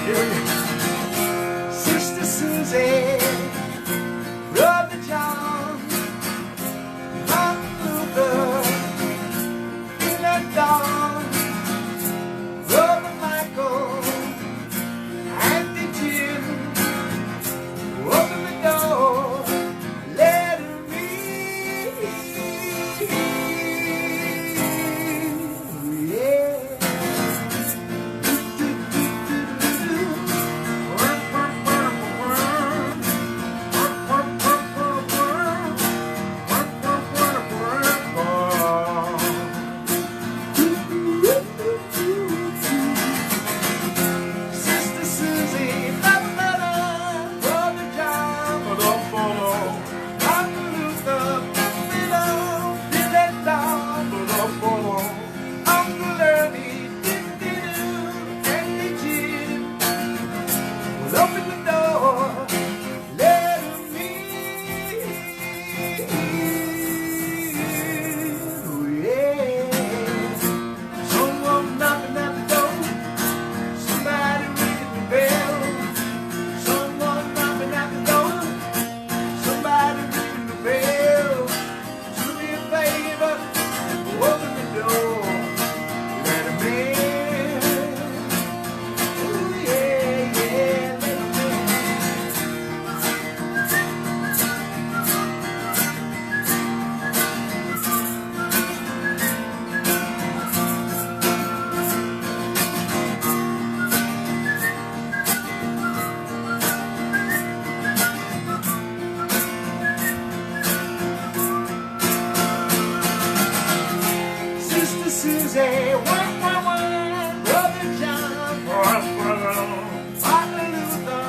Here we go. Sister Susie, Brother John, Martin Luther, Billy Dawn, Brother Michael, Auntie Jim, open the door, let her in, yeah. Sister Susie, Brother John, Martin Luther, Billy Dawn, Uncle Ernie, Auntie Jim, will open the door, let him in, yeah. Someone knocking at the door, somebody ringing the bell. Someone knocking at the door, somebody ringing the bell. Do me a favor, open the door, let him in. Ooh, yeah, yeah, let him in. Sister Susie, Brother John, Martin Luther,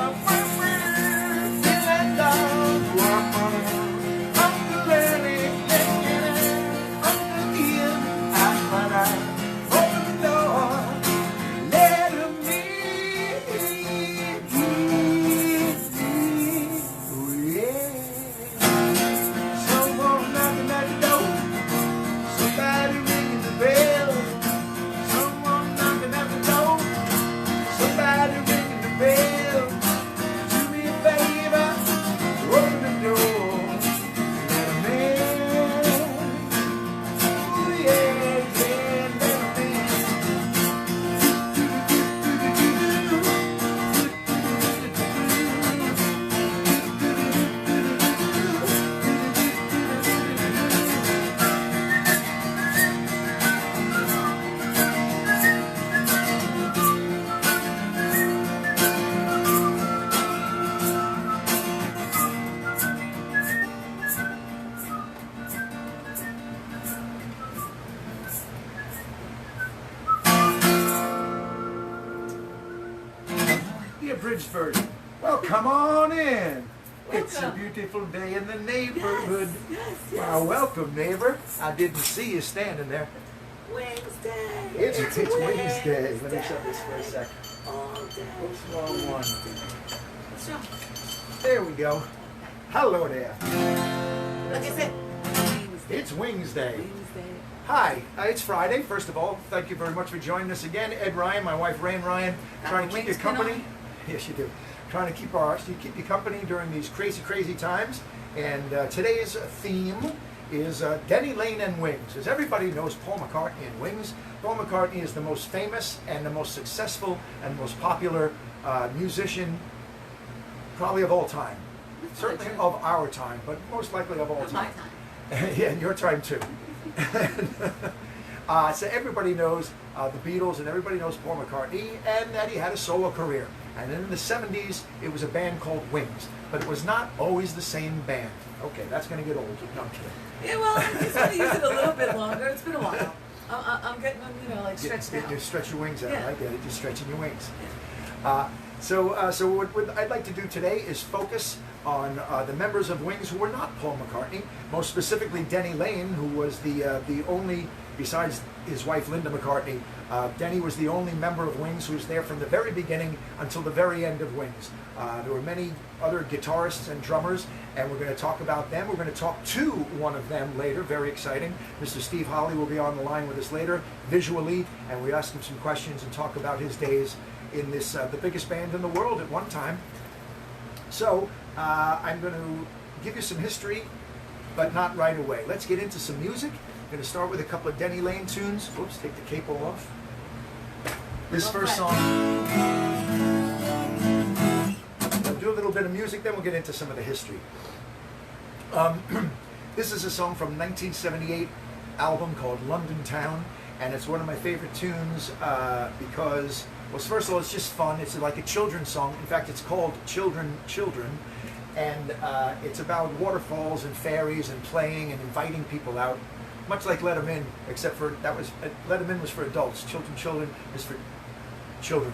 Billy Dawn, Uncle Ernie, Uncle Ian, open the door, let him in, ooh, yeah. Someone knocking at the door, somebody ringing the bell. Someone knocking at the door, somebody ringing the bell. Do me a favor, open the door, let 'em in. Ooh, yeah, yeah, let 'em The abridged version. Well, come on in. It's a Welcome. beautiful day in the neighborhood. Yes. Wow, welcome, neighbor. I didn't see you standing there. Wednesday. It's Wednesday. Let me shut this for a second. All day. Oops, wrong one. What's wrong? There we go. Hello there. Like I said, Wednesday. It's Wednesday. Wednesday. Hi, it's Friday. First of all, thank you very much for joining us again. Ed Ryan, my wife Rain Ryan, trying to keep you wings been company. on? Yes, you do. Trying to keep you company during these crazy times. And today's theme is Denny, Laine, and Wings. As everybody knows, Paul McCartney and Wings. Paul McCartney is the most famous and the most successful and most popular musician probably of all time. Certainly of our time, but most likely of all Of my time. time. Yeah, and your time too. So everybody knows the Beatles and everybody knows Paul McCartney and that he had a solo career. And then in the 70s, it was a band called Wings. But it was not always the same band. Okay, that's going to get old. No, I'm kidding. Yeah, well, I'm just going to use it a little bit longer. It's been a while. I'm getting them, like stretched out. You stretch your wings out. Yeah. I get it. You're stretching your wings. Yeah. So what I'd like to do today is focus on the members of Wings who were not Paul McCartney, most specifically Denny Laine, who was the only, besides his wife Linda McCartney, Denny was the only member of Wings who was there from the very beginning until the very end of Wings. There were many other guitarists and drummers, and we're going to talk about them. We're going to talk to one of them later, very exciting. Mr. Steve Holly will be on the line with us later, visually, and we ask him some questions and talk about his days in this the biggest band in the world at one time. So I'm going to give you some history, but not right away. Let's get into some music. I'm going to start with a couple of Denny Laine tunes. Whoops, take the capo off. This first song. We'll do a little bit of music, then we'll get into some of the history. This is a song from 1978 album called London Town, and it's one of my favorite tunes because, well, first of all, it's just fun. It's like a children's song. In fact, it's called Children, Children, and it's about waterfalls and fairies and playing and inviting people out, much like Let 'Em In, except for Let 'Em In was for adults. Children, Children is for children.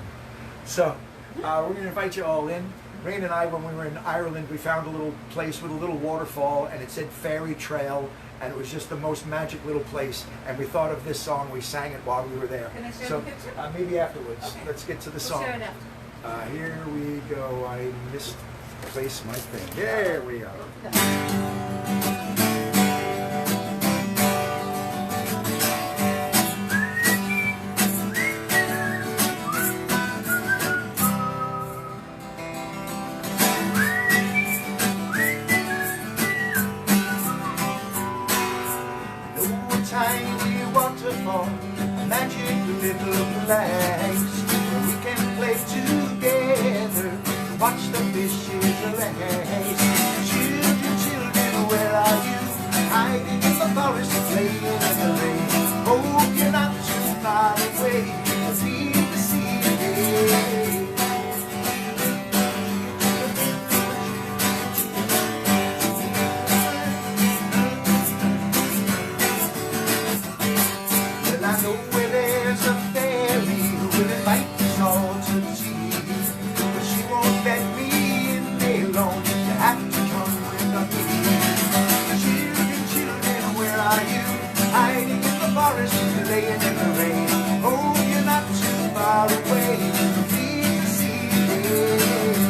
So we're going to invite you all in. Rain and I, when we were in Ireland, we found a little place with a little waterfall, and it said Fairy Trail, and it was just the most magic little place. And we thought of this song. We sang it while we were there. Can I share so the picture? maybe afterwards. Okay. Let's get to the We'll song. share it after. Here we go. I misplaced my thing. There we are. Tiny waterfall, a magic little place where we can play together, watch the fishes race. Children, children, where are you? Hiding in the forest, playing in the rain. Hope you're not too far away to see the sea again. I know where there's a fairy who will invite us all to tea, but she won't let me in alone. You have to come with me. Children, children, where are you? Hiding in the forest, laying in the rain. Oh, you're not too far away to meet the sea again.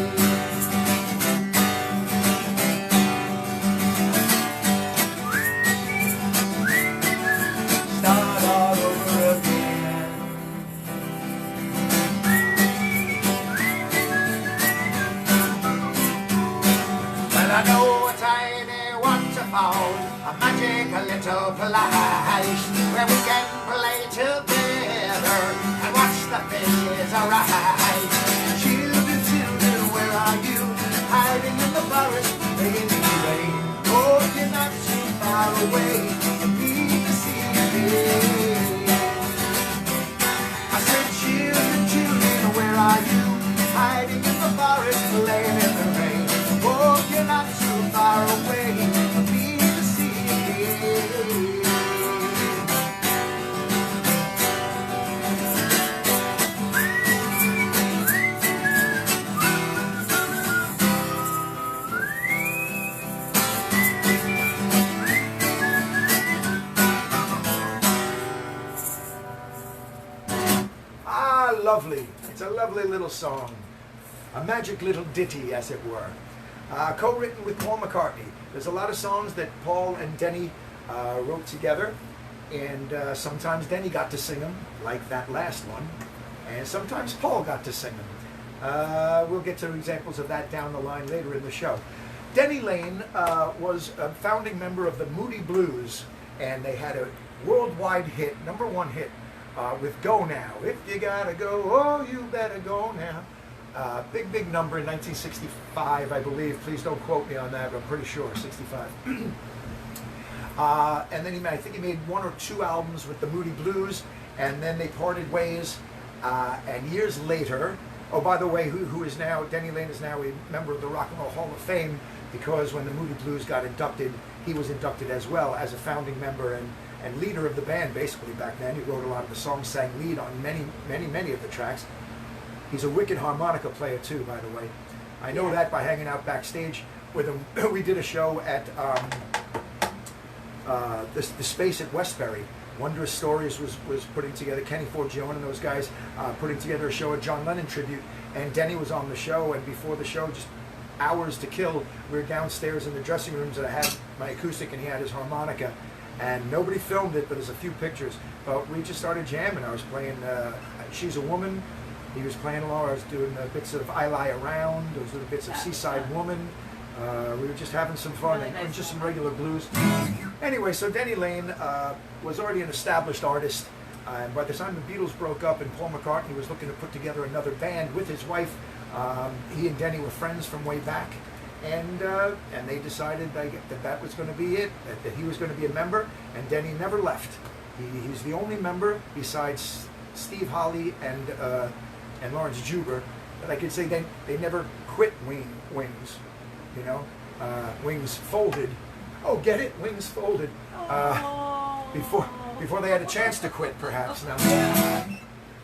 Start all over again. Well, I know a tiny waterfall, a magical little place where we can play together and watch the fishes arise. Children, children, where are you? Hiding in the forest, playing in the rain. Oh, you're not too far away to meet the sea again. I said, children, children, where are you? Hiding in the forest, playing in the rain. Oh, you're not too far away to meet the sea again. Lovely. It's a lovely little song. A magic little ditty, as it were. Co-written with Paul McCartney. There's a lot of songs that Paul and Denny wrote together, and sometimes Denny got to sing them, like that last one, and sometimes Paul got to sing them. We'll get to examples of that down the line later in the show. Denny Laine was a founding member of the Moody Blues, and they had a worldwide hit, #1 hit, with Go Now. If you gotta go, oh, you better go now. Big number in 1965, I believe. Please don't quote me on that, but I'm pretty sure, 65. And then I think he made 1 or 2 albums with the Moody Blues, and then they parted ways. And years later, oh, by the way, who is now, Denny Laine is now a member of the Rock and Roll Hall of Fame, because when the Moody Blues got inducted, he was inducted as well as a founding member and leader of the band, basically, back then. He wrote a lot of the songs, sang lead on many of the tracks. He's a wicked harmonica player, too, by the way. I know that by hanging out backstage with him. We did a show at the Space at Westbury. Wondrous Stories was putting together, Kenny Forgione and those guys putting together a show, a John Lennon tribute, and Denny was on the show, and before the show, just hours to kill, we were downstairs in the dressing rooms, and I had my acoustic and he had his harmonica, and nobody filmed it, but there's a few pictures. But we just started jamming. I was playing She's a Woman, He was playing along. I was doing bits of I Lie Around, those little bits of That's Seaside fun. Woman. We were just having some fun Really and nice just some song. regular blues. Anyway, so Denny Laine was already an established artist. And by the time the Beatles broke up and Paul McCartney was looking to put together another band with his wife, he and Denny were friends from way back. And they decided that was going to be it, that he was going to be a member, and Denny never left. He's the only member besides Steve Holley and Lawrence Juber that I could say they never quit Wings. You know, Wings folded. Oh, get it? Wings folded. Before they had a chance to quit, perhaps. No.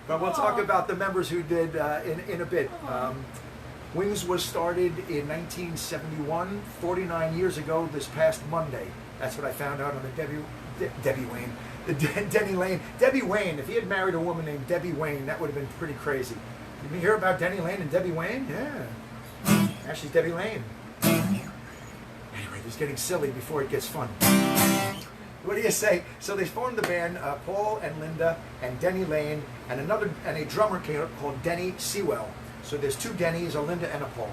But we'll talk about the members who did in a bit. Wings was started in 1971, 49 years ago this past Monday. That's what I found out on the Debbie Wayne. The Denny Laine. Debbie Wayne, if he had married a woman named Debbie Wayne, that would have been pretty crazy. Did you hear about Denny Laine and Debbie Wayne? Yeah. Now she's Debbie Laine. Anyway, this is getting silly before it gets fun. What do you say? So they formed the band, Paul and Linda and Denny Laine and a drummer called Denny Sewell. So there's two Dennys, a Linda and a Paul.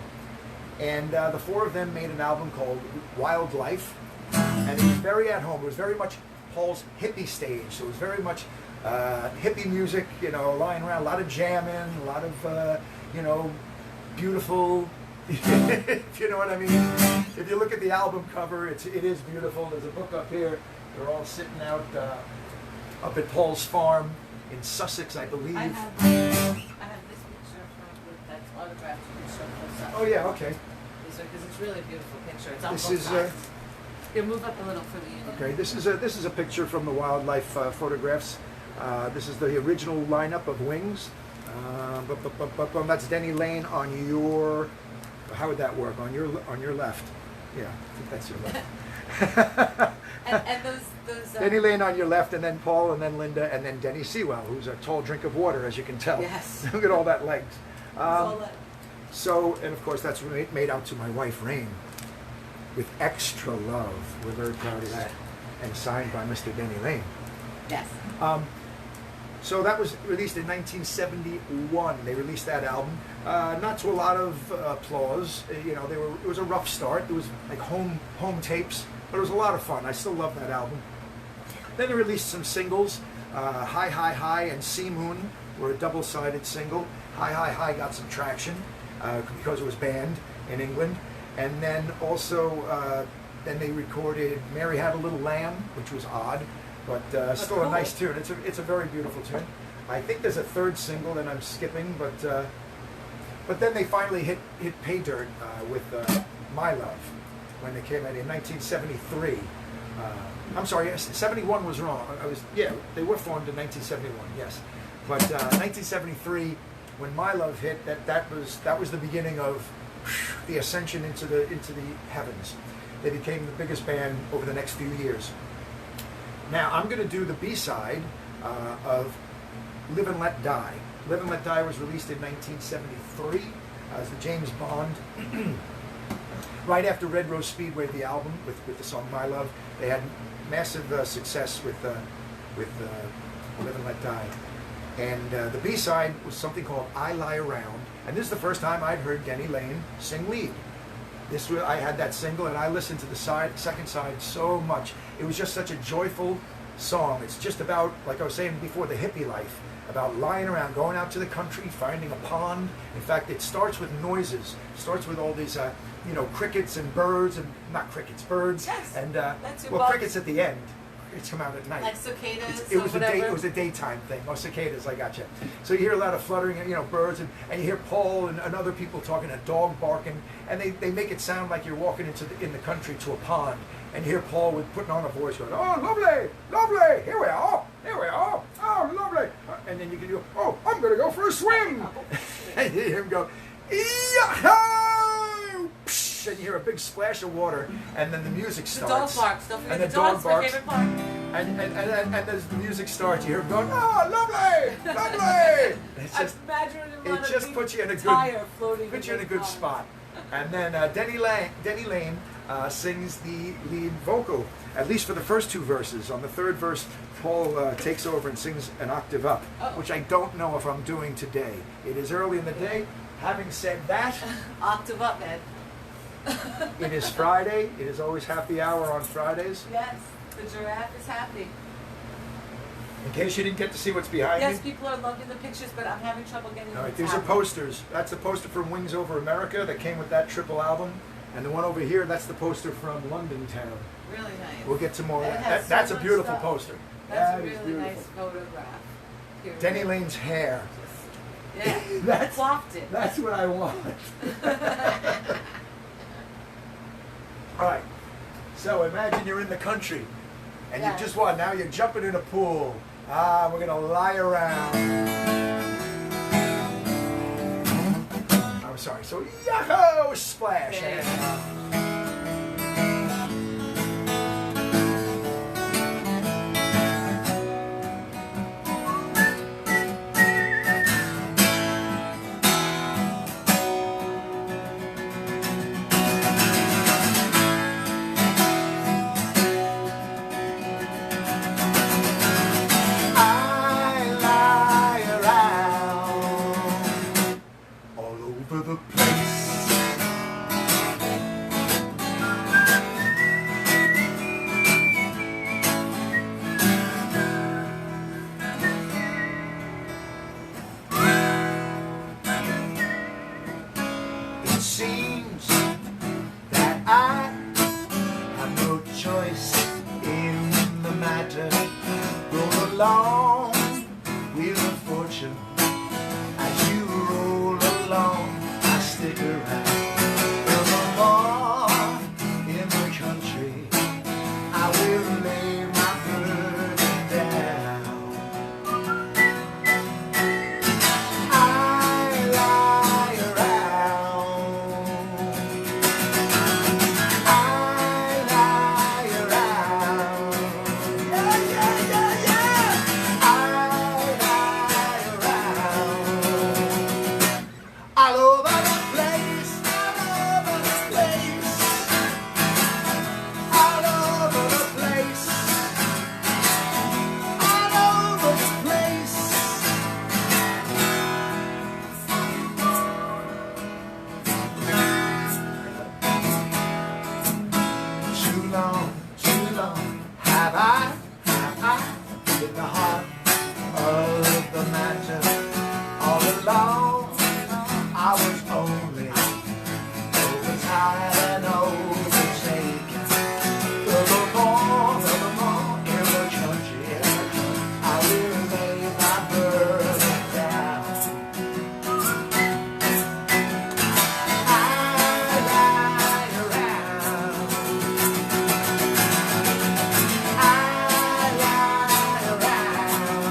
And the four of them made an album called Wildlife. And it was very at home. It was very much Paul's hippie stage. So it was very much hippie music, you know, lying around, a lot of jamming, a lot of, you know, beautiful, if you know what I mean. If you look at the album cover, it is beautiful. There's a book up here. They're all sitting out up at Paul's farm in Sussex, I believe. I have this picture that's autographed and shown close up. Oh yeah, okay. Because it's really a beautiful picture. It's on This both is sides. You move up a little for the union. okay. This is a picture from the Wildlife photographs. This is the original lineup of Wings. That's Denny Laine on your. How would that work? On your left. Yeah, I think that's your left. And those Denny Laine on your left, and then Paul, and then Linda, and then Denny Sewell, who's a tall drink of water, as you can tell. Yes. Look at all that legs. all that. So, and of course, that's made out to my wife, Rain, with extra love. We're very proud of that. And signed by Mr. Denny Laine. Yes. So that was released in 1971. They released that album, not to a lot of applause. You know, it was a rough start. It was like home tapes, but it was a lot of fun. I still love that album. Then they released some singles. Hi Hi Hi and Sea Moon were a double-sided single. Hi Hi Hi got some traction because it was banned in England. And then also, then they recorded Mary Had a Little Lamb, which was odd, but still cool. a nice tune. It's a very beautiful tune. I think there's a third single that I'm skipping, but then they finally hit pay dirt with My Love when they came out in 1973. I'm sorry, 71 was wrong. They were formed in 1971, yes, but 1973 when My Love hit, that was the beginning of the ascension into the heavens. They became the biggest band over the next few years. Now I'm going to do the B-side of Live and Let Die. Live and Let Die was released in 1973 as the James Bond. Right after Red Rose Speedway, the album with the song My Love, they had massive success with Live and Let Die. And the B-side was something called I Lie Around. And this is the first time I'd heard Denny Laine sing lead. I had that single and I listened to the second side so much. It was just such a joyful song. It's just about, like I was saying before, the hippie life. About lying around, going out to the country, finding a pond. In fact, it starts with noises. It starts with all these, crickets and birds, and not crickets, birds. Yes, and that's your well, boss. crickets at the end. Crickets come out at night. Like cicadas It or was whatever. it was a daytime thing. Oh, cicadas, I got you. So you hear a lot of fluttering, birds, and you hear Paul and other people talking, a dog barking, and they make it sound like you're walking in the country to a pond, and you hear Paul putting on a voice going, "Oh, lovely, lovely, here we are, oh, lovely," and then you can go, "Oh, I'm going to go for a swim," and you hear him go, "Yahoo!" And you hear a big splash of water, and then the music The starts. dog barks. Don't forget And the the dog dog's my barks. favorite part. And as the music starts, you hear him going, "Oh, lovely, lovely!" It's just, Imagine it just puts you in a tire good, floating. puts you in a the good pond. spot. And then Denny Laine sings the lead vocal, at least for the first two verses. On the third verse, Paul takes over and sings an octave up, which I don't know if I'm doing today. It is early in the day. Having said that, Octave up, Ed. it is Friday. It is always happy hour on Fridays. Yes, the giraffe is happy. In case you didn't get to see what's behind Yes, me. people are loving the pictures, but I'm having trouble getting them. All right, these are posters. That's the poster from Wings Over America that came with that triple album. And the one over here, that's the poster from London Town. Really nice. We'll get some more. It has so That's a much beautiful stuff. poster. That's That a is really beautiful. nice photograph. Here it Denny is. Laine's hair. Yeah, That's- flopped it. That's what I want. All right. So imagine you're in the country, and Yeah. you just want, now you're jumping in a pool. We're gonna lie around. I'm sorry. So yahoo, splash. There you And- go. I lie around all over the place. It seems that I have no choice in the matter. Roll along with the fortune. As you roll along, I stick around. Furthermore, in the country, I will lay my burden down. I lie around. I lie around. Yeah, yeah, yeah, yeah. I lie around. All over the place, all over the place, all over the place, all over the place. Too long have I in the heart of the matter. All along, I was only overtired and overtaken. Furthermore, in the country, I will lay my burden down. I lie around. I lie around.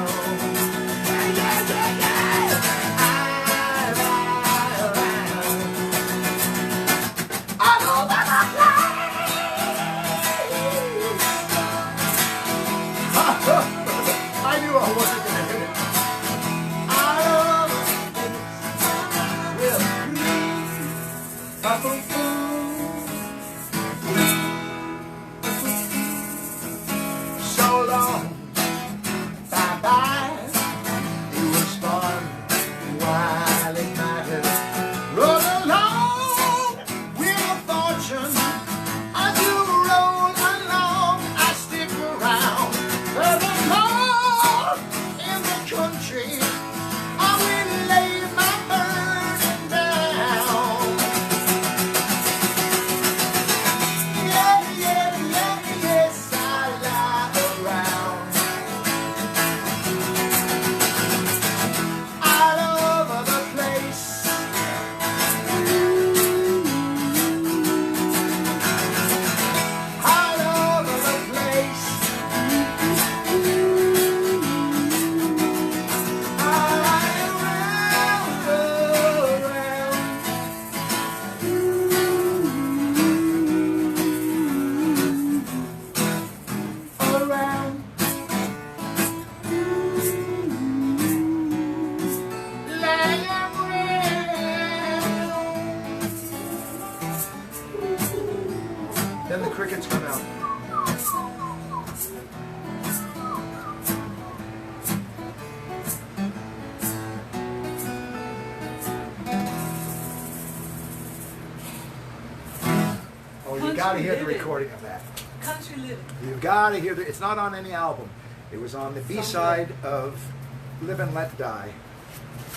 Yeah, yeah, yeah, yeah. I lie around. All over the place. I knew I wasn't gonna hit it. All over the place. Well, so long, bye bye. It was fun while it mattered. Roll along with a fortune. As you roll along, I stick around. Furthermore, in the country, I will lay my burden down. crickets come out. Oh, you got to hear the recording of that. Country living. You've got to hear it. It's not on any album. It was on the B-side of Live and Let Die.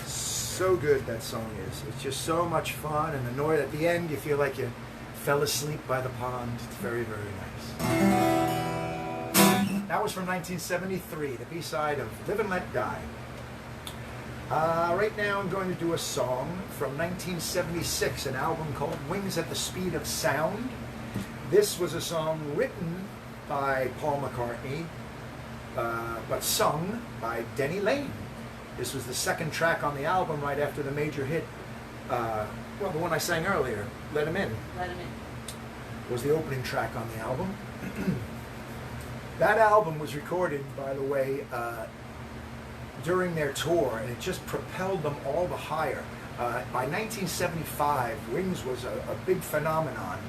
So good that song is. It's just so much fun, and annoyed at the end you feel like you fell asleep by the pond. It's very, very nice. That was from 1973, the B-side of Live and Let Die. Right now I'm going to do a song from 1976, an album called Wings at the Speed of Sound. This was a song written by Paul McCartney, but sung by Denny Laine. This was the second track on the album right after the major hit, well, the one I sang earlier, Let 'Em In. Let 'em in. Was the opening track on the album. That album was recorded, by the way, during their tour, and it just propelled them all the higher. By 1975, Wings was a big phenomenon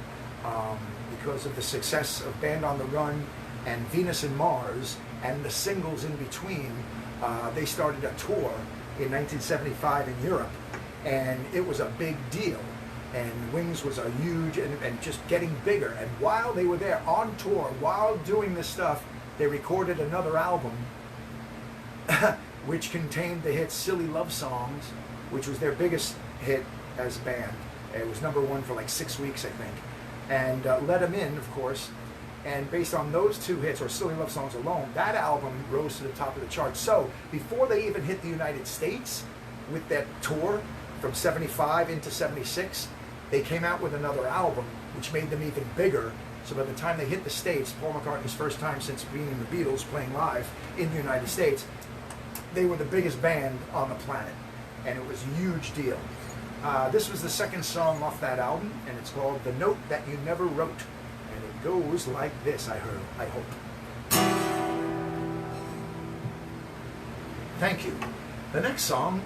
because of the success of Band on the Run and Venus and Mars and the singles in between. They started a tour in 1975 in Europe, and it was a big deal. And Wings was a huge and just getting bigger. And while they were there on tour, while doing this stuff, they recorded another album which contained the hit Silly Love Songs, which was their biggest hit as a band. It was #1 for like 6 weeks, I think. And Let 'Em In, of course. And based on those two hits, or Silly Love Songs alone, that album rose to the top of the charts. So before they even hit the United States with that tour from 75 into 76, they came out with another album, which made them even bigger. So by the time they hit the States, Paul McCartney's first time since being in the Beatles playing live in the United States, they were the biggest band on the planet. And it was a huge deal. This was the second song off that album, and it's called The Note That You Never Wrote. And it goes like this, I hope. Thank you. The next song...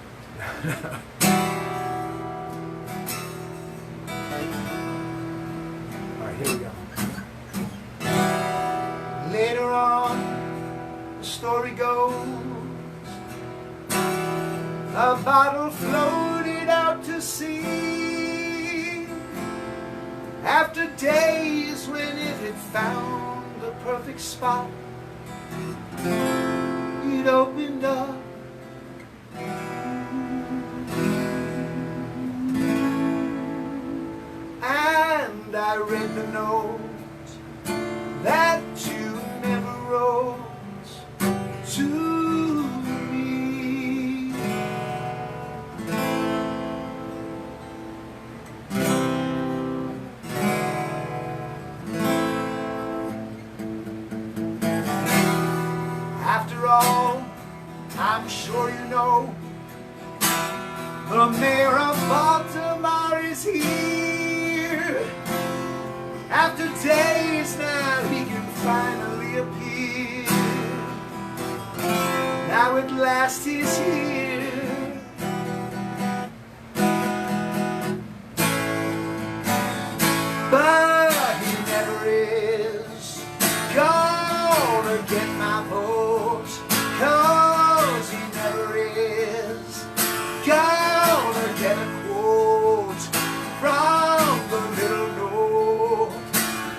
Alright, here we go. Later on, the story goes, a bottle floated out to sea. After days when it had found the perfect spot, it opened up. And I read the note that you never wrote to me. After all, I'm sure you know, the mayor of Baltimore is here. After days now he can finally appear. Now at last he's here. But he never is gonna get my vote, 'cause he never is gonna get a quote from the little note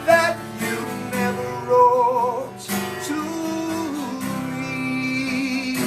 that you never wrote to me.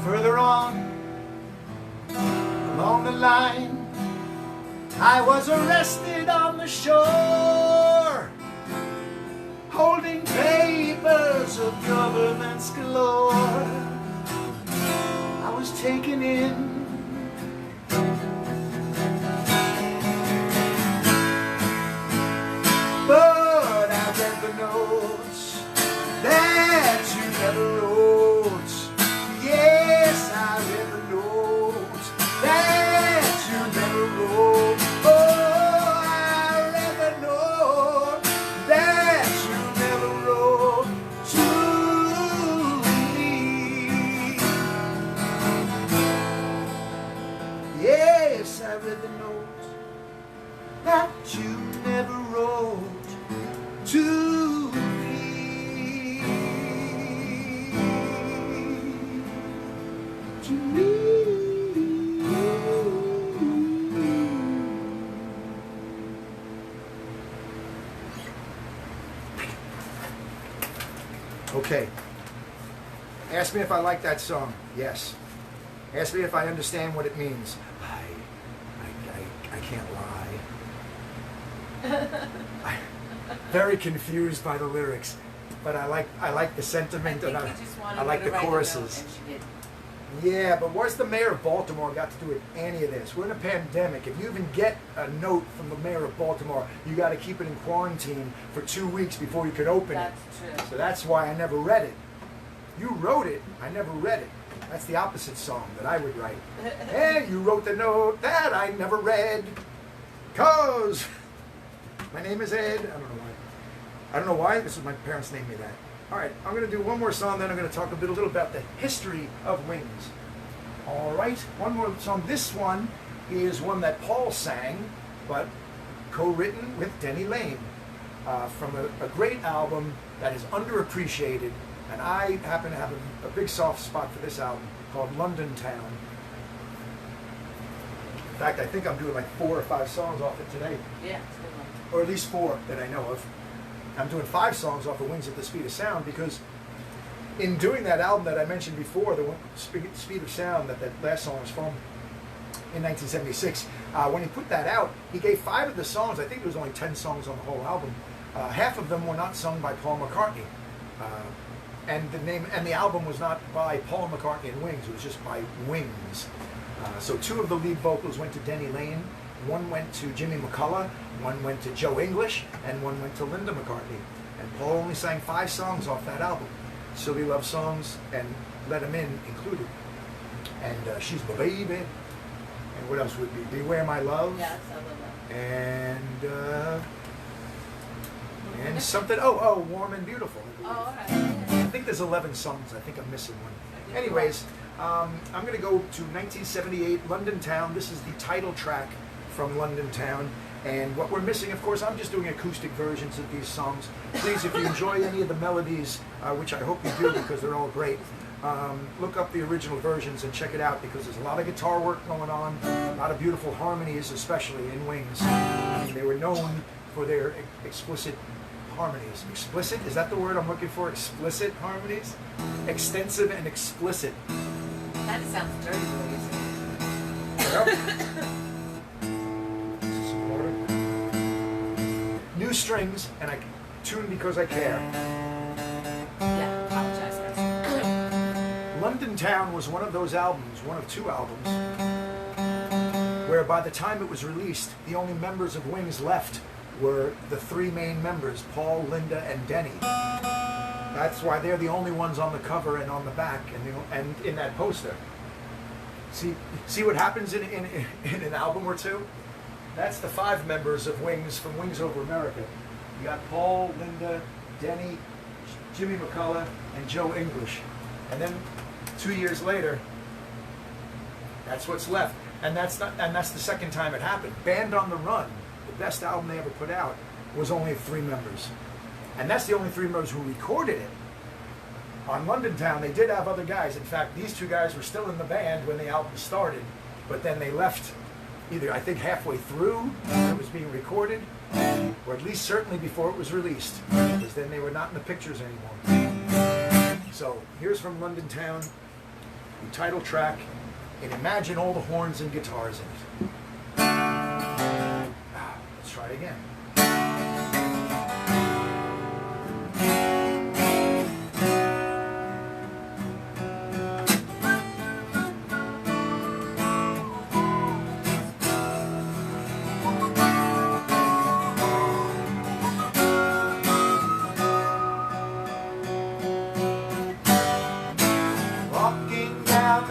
Further on, along the line, I was arrested on the shore, holding papers of governments galore. I was taken in, Yes, I read the note that you never wrote to me. To me. Okay. Ask me if I like that song. Yes. Ask me if I understand what it means. I can't lie. I'm very confused by the lyrics, but I like the sentiment, and I like the choruses. Yeah, but what's the mayor of Baltimore got to do with any of this? We're in a pandemic. If you even get a note from the mayor of Baltimore, you got to keep it in quarantine for 2 weeks before you can open it. That's true. So that's why I never read it. You wrote it, I never read it. That's the opposite song that I would write. Hey, you wrote the note that I never read. 'Cause my name is Ed. I don't know why. I don't know why. This is my parents named me that. All right, I'm going to do one more song, then I'm going to talk a little about the history of Wings. All right, one more song. This one is one that Paul sang, but co-written with Denny Laine, from a great album that is underappreciated, and I happen to have a big soft spot for this album called London Town. In fact, I think I'm doing like 4 or 5 songs off it today, Yeah, it's a good one. or at least 4 that I know of. I'm doing 5 songs off of Wings at the Speed of Sound because in doing that album that I mentioned before, the Speed of Sound, that last song was from in 1976, when he put that out, he gave 5 of the songs, I think there was only 10 songs on the whole album, half of them were not sung by Paul McCartney. And the album was not by Paul McCartney and Wings, it was just by Wings. So 2 of the lead vocals went to Denny Laine, 1 went to Jimmy McCullough, 1 went to Joe English, and 1 went to Linda McCartney. And Paul only sang 5 songs off that album. Silly Love Songs and Let 'Em In included. And She's My Baby. And what else would be? Beware My Love. Yes, I love that. And something, Warm and Beautiful. Oh, all right. I think there's 11 songs. I think I'm missing one. Anyways, I'm going to go to 1978, London Town. This is the title track from London Town. And what we're missing, of course, I'm just doing acoustic versions of these songs. Please, if you enjoy any of the melodies, which I hope you do because they're all great, look up the original versions and check it out because there's a lot of guitar work going on, a lot of beautiful harmonies, especially in Wings. I mean, they were known for their explicit harmonies. Explicit? Is that the word I'm looking for? Explicit harmonies? Extensive and explicit. Kind of sounds dirty the way you say Well, some water. New strings, and I tune because I care. it. Yeah, apologize, guys. London Town was one of those albums, one of 2 albums, where by the time it was released, the only members of Wings left were the 3 main members, Paul, Linda, and Denny. That's why they're the only ones on the cover and on the back and in that poster. See what happens in an album or 2? That's the 5 members of Wings from Wings Over America. You got Paul, Linda, Denny, Jimmy McCullough, and Joe English. And then 2 years later, that's what's left. And that's the second time it happened. Band on the Run, the best album they ever put out, was only 3 members. And that's the only 3 members who recorded it. On London Town, they did have other guys. In fact, these 2 guys were still in the band when the album started, but then they left either, I think, halfway through when it was being recorded, or at least certainly before it was released, because then they were not in the pictures anymore. So here's from London Town, the title track, and imagine all the horns and guitars in it. Let's try it again.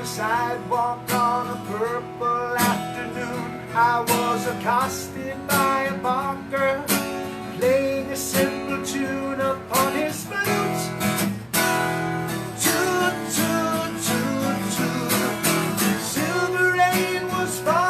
Sidewalk on a purple afternoon, I was accosted by a barker playing a simple tune upon his flute. Toot, toot, toot, toot. Silver rain was falling.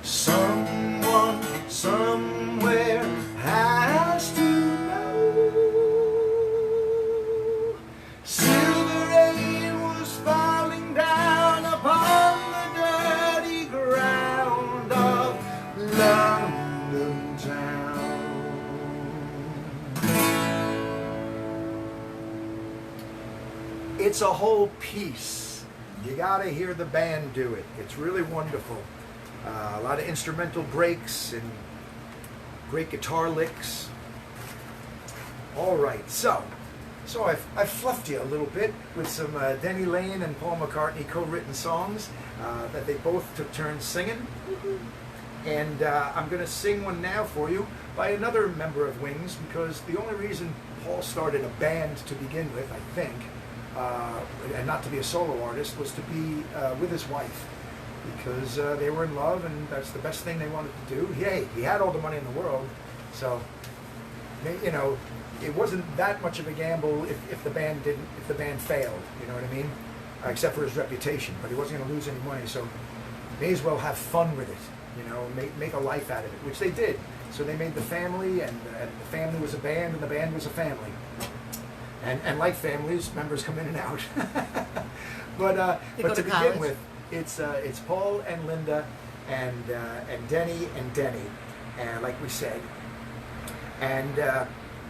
Someone somewhere has to know. Silver rain was falling down upon the dirty ground of London town. It's a whole piece. You gotta hear the band do it. It's really wonderful. A lot of instrumental breaks and great guitar licks. All right, so I've fluffed you a little bit with some Denny Laine and Paul McCartney co-written songs that they both took turns singing. And I'm going to sing one now for you by another member of Wings, because the only reason Paul started a band to begin with, I think, and not to be a solo artist, was to be with his wife, because they were in love, and that's the best thing they wanted to do. Hey, he had all the money in the world, so you know, it wasn't that much of a gamble if the band failed. You know what I mean? Except for his reputation, but he wasn't going to lose any money, so may as well have fun with it. You know, make a life out of it, which they did. So they made the family, and the family was a band, and the band was a family. And like families, members come in and out. but to begin with, it's Paul and Linda and Denny and Denny, like we said. And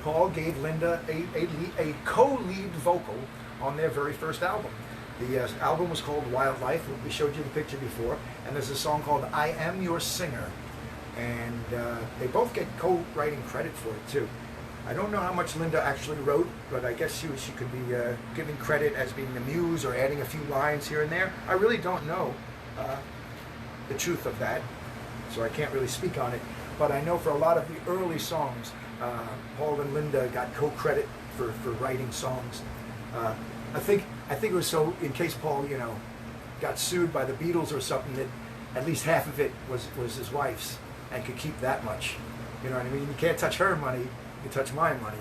Paul gave Linda a co-lead vocal on their very first album. The album was called Wildlife. We showed you the picture before. And there's a song called I Am Your Singer. And they both get co-writing credit for it too. I don't know how much Linda actually wrote, but I guess she could be giving credit as being the muse or adding a few lines here and there. I really don't know the truth of that, so I can't really speak on it. But I know for a lot of the early songs, Paul and Linda got co-credit for writing songs. I think it was so in case Paul, you know, got sued by the Beatles or something, that at least half of it was his wife's and could keep that much. You know what I mean? You can't touch her money. You touch my money.